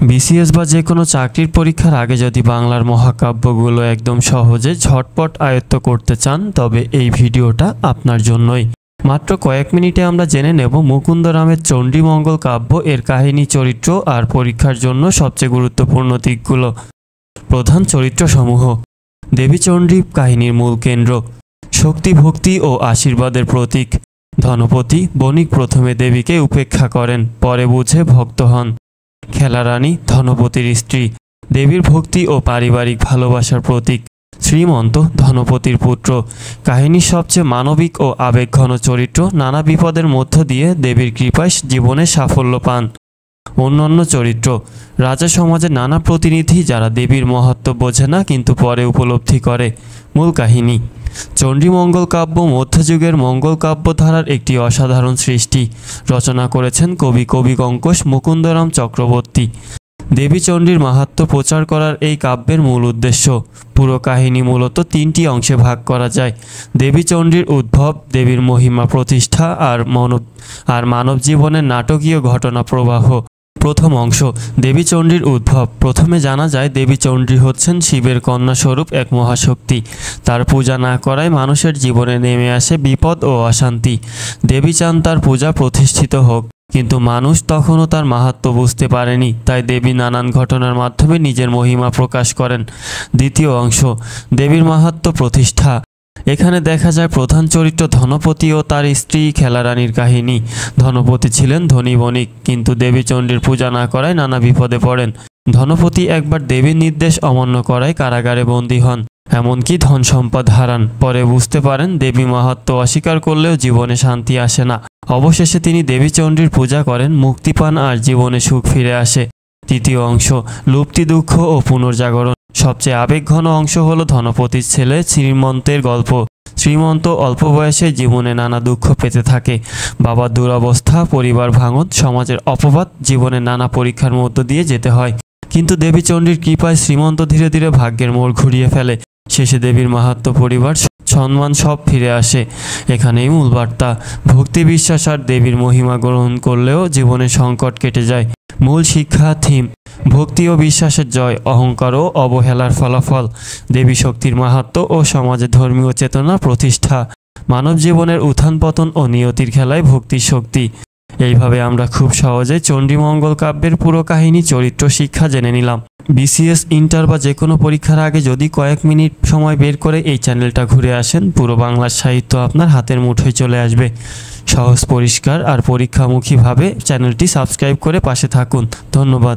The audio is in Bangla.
বিসিএস বা যে কোনো চাকরির পরীক্ষার আগে যদি বাংলার মহাকাব্যগুলো একদম সহজে ঝটপট আয়ত্ত করতে চান তবে এই ভিডিওটা আপনার জন্যই। মাত্র কয়েক মিনিটে আমরা জেনে নেব মুকুন্দরামের চণ্ডীমঙ্গল কাব্য এর কাহিনী, চরিত্র আর পরীক্ষার জন্য সবচেয়ে গুরুত্বপূর্ণ দিকগুলো। প্রধান চরিত্রসমূহ। দেবী চণ্ডী কাহিনীর মূল কেন্দ্র, শক্তি, ভক্তি ও আশীর্বাদের প্রতীক। ধনপতি বণিক প্রথমে দেবীকে উপেক্ষা করেন, পরে বুঝে ভক্ত হন। খেলারানী ধনপতির স্ত্রী, দেবীর ভক্তি ও পারিবারিক ভালোবাসার প্রতীক। শ্রীমন্ত ধনপতির পুত্র, কাহিনীর সবচেয়ে মানবিক ও আবেগঘন চরিত্র, নানা বিপদের মধ্য দিয়ে দেবীর কৃপায় জীবনে সাফল্য পান। অন্যান্য চরিত্র, রাজা সমাজের নানা প্রতিনিধি যারা দেবীর মহত্ব বোঝে না কিন্তু পরে উপলব্ধি করে। মূল কাহিনী। চণ্ডীমঙ্গল কাব্য মধ্যযুগের মঙ্গল কাব্য ধারার একটি অসাধারণ সৃষ্টি। রচনা করেছেন কবি কঙ্কশ মুকুন্দরাম চক্রবর্তী। দেবী চণ্ডীর মাহাত্ম্য প্রচার করার এই কাব্যের মূল উদ্দেশ্য। পুরো কাহিনী মূলত তিনটি অংশে ভাগ করা যায়: দেবী চণ্ডীর উদ্ভব, দেবীর মহিমা প্রতিষ্ঠা আর মানব জীবনের নাটকীয় ঘটনা প্রবাহ। প্রথম অংশ, দেবী চণ্ডীর উদ্ভব। প্রথমে জানা যায় দেবী চণ্ডী হচ্ছেন শিবের কন্যাস্বরূপ এক মহাশক্তি। তার পূজা না করায় মানুষের জীবনে নেমে আসে বিপদ ও অশান্তি। দেবী চান তার পূজা প্রতিষ্ঠিত হোক, কিন্তু মানুষ তখনও তার মাহাত্ম্য বুঝতে পারেনি, তাই দেবী নানান ঘটনার মাধ্যমে নিজের মহিমা প্রকাশ করেন। দ্বিতীয় অংশ, দেবীর মাহাত্ম্য প্রতিষ্ঠা। এখানে দেখা যায় প্রধান চরিত্র ধনপতি ও তার স্ত্রী খেলারানীর কাহিনী। ধনপতি ছিলেন ধনী বণিক, কিন্তু দেবী চণ্ডীর পূজা না করায় নানা বিপদে পড়েন। ধনপতি একবার দেবীর নির্দেশ অমান্য করায় কারাগারে বন্দী হন, এমনকি ধন সম্পদ হারান। পরে বুঝতে পারেন দেবী মাহাত্ম্য অস্বীকার করলেও জীবনে শান্তি আসে না। অবশেষে তিনি দেবী চণ্ডীর পূজা করেন, মুক্তি পান আর জীবনে সুখ ফিরে আসে। তৃতীয় অংশ, লুপ্তি, দুঃখ ও পুনর্জাগরণ। সবচেয়ে আবেগঘন অংশ হলো ধনপতির ছেলে শ্রীমন্তের গল্প। শ্রীমন্ত অল্প বয়সে জীবনে নানা দুঃখ পেতে থাকে। বাবার দুরবস্থা, পরিবার ভাঙন, সমাজের অপবাদ, জীবনে নানা পরীক্ষার মধ্য দিয়ে যেতে হয়। কিন্তু দেবী চণ্ডীর কৃপায় শ্রীমন্ত ধীরে ধীরে ভাগ্যের মোড় ঘুরিয়ে ফেলে। শেষে দেবীর মাহাত্ম্য, পরিবার, সম্মান সব ফিরে আসে। এখানেই মূল বার্তা। ভক্তি, বিশ্বাস আর দেবীর মহিমা গ্রহণ করলেও জীবনের সংকট কেটে যায়। মূল শিক্ষা, থিম: ভক্তি ও বিশ্বাসের জয়, অহংকার ও অবহেলার ফলাফল। দেবী শক্তির মাহাত্ম্য ও সমাজে ধর্মীয় চেতনা প্রতিষ্ঠা। মানব জীবনের উত্থান পতন ও নিয়তির খেলায় ভক্তির শক্তি। এইভাবে আমরা খুব সহজে চণ্ডীমঙ্গল কাব্যের পুরো কাহিনী, চরিত্র, শিক্ষা জেনে নিলাম। বিসিএস, ইন্টার বা যে কোনো পরীক্ষার আগে যদি কয়েক মিনিট সময় বের করে এই চ্যানেলটা ঘুরে আসেন, পুরো বাংলার সাহিত্য আপনার হাতের মুঠোয় চলে আসবে। সহজ, পরিষ্কার আর পরীক্ষামুখীভাবে চ্যানেলটি সাবস্ক্রাইব করে পাশে থাকুন। ধন্যবাদ।